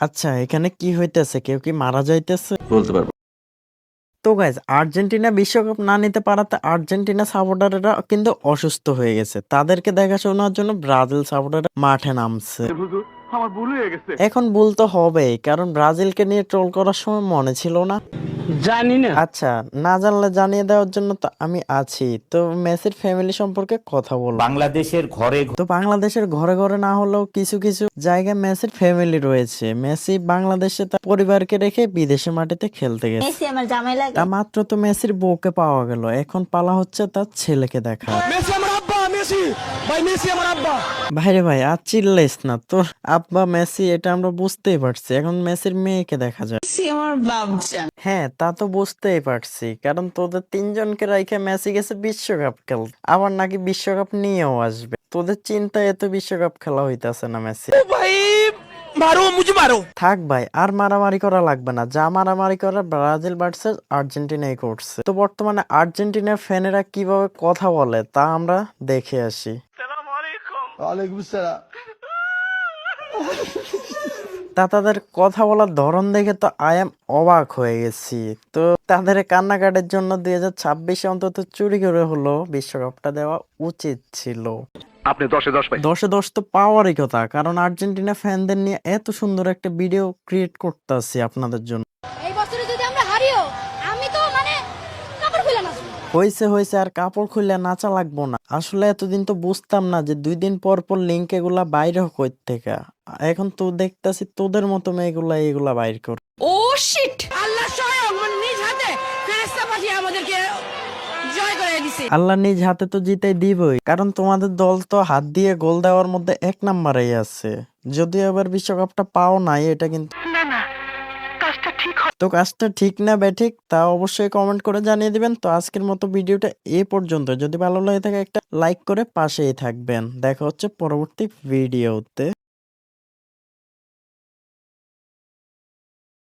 আচ্ছা, এখানে কি হইতেছে? কেউ কি মারা যাইতেছে? বলতে পারবো। তো গাইস, আর্জেন্টিনা বিশ্বকাপ না নিতে পারাতে আর্জেন্টিনা সাপোর্টাররা কিন্তু অসুস্থ হয়ে গেছে। তাদেরকে দেখাশোনার জন্য ব্রাজিল সাপোর্টাররা মাঠে নামছে। আমার ভুল হয়ে গেছে। এখন ভুল তো হবেই, কারণ ব্রাজিলকে নিয়ে ট্রোল করার সময় মনে ছিল না। জানি না। আচ্ছা, না জানলে জানিয়ে দেওয়ার জন্য তো আমি আছি। তো মেসির ফ্যামিলি সম্পর্কে কথা বলবো। বাংলাদেশের ঘরে তো বাংলাদেশের ঘরে ঘরে না হলেও কিছু কিছু জায়গায় মেসির ফ্যামিলি রয়েছে। মেসি বাংলাদেশে তার পরিবারকে রেখে বিদেশে মাটিতে খেলতে গেছে। মেসি আমার জামাই লাগে। তা মাত্র তো মেসির বউকে পাওয়া গেল, এখন পালা হচ্ছে তার ছেলেকে দেখা। মেসি আমার আব্বা, মেসি ভাই, মেসি আমার আব্বা। ভাইরে ভাই, আর চিল্লাইস না, তোর আব্বা মেসি এটা আমরা বুঝতেই পারছি, এখন মেসির মেয়েকে দেখা যায়। মেসি আমার বাপজান। হ্যাঁ, তা তো বুঝতেই পারছি, কারণ তোদের তিনজনকে রাইখে মেসি গেছে বিশ্বকাপ খেলতে, আবার নাকি বিশ্বকাপ নিয়েও আসবে। তোদের চিন্তায় এত বিশ্বকাপ খেলা হইতাছে না মেসি। ভাই মারো, মুঝে মারো। থাক ভাই, আর মারামারি করা লাগবে না। যা মারামারি করা ব্রাজিল ভার্সেস আর্জেন্টিনাই করছে। তো বর্তমানে আর্জেন্টিনার ফ্যানেরা কিভাবে কথা বলে তা আমরা দেখে আসি। ওয়ালাইকুম আসসালাম। তা তাদের কথা বলার ধরন দেখে তো আই এম অবাক হয়ে গেছি। তো তাদের কান্নাকাটির জন্য 2026 অন্তত চুরি করে হলো বিশ্বকাপটা দেওয়া উচিত ছিল। আপনি 10-10 পাই। 10-10 তো পাওয়ারই কথা, কারণ আর্জেন্টিনা ফ্যানদের নিয়ে এত সুন্দর একটা ভিডিও ক্রিয়েট করতেছি আপনাদের জন্য। এই বছরে যদি আমরা হারিও, আমি তো মানে কাপড় খুলে নাচবো। হয়েছে আর কাপড় খুলে নাচা লাগবো না। আসলে এতদিন তো বুঝতাম না যে 2 দিন পর পর লিঙ্ক এগুলা বাইরে কই থেকে। এখন তো দেখতাছি তোদের মতো মেয়েগুলা এগুলা বাইর করে। ও শিট, আল্লাহ স্বয়ং নিজ হাতে ফেরেশতা পাঠিয়ে আমাদেরকে জয় করে দিয়েছে। আল্লাহ নিজ হাতে তো জিতাই দিবই, কারণ তোমাদের দল তো হাত দিয়ে গোল দেওয়ার মধ্যে 1 নম্বরেই আছে। যদিও এবার বিশ্বকাপটা পাও নাই, এটা কিন্তু তো কাজটা ঠিক না বেঠিক তা অবশ্যই কমেন্ট করে জানিয়ে দিবেন। তো আজকের মতো ভিডিওটা এই পর্যন্ত। যদি ভালো লাগে থাকে একটা লাইক করে পাশেই থাকবেন। দেখা হচ্ছে পরবর্তী ভিডিওতে।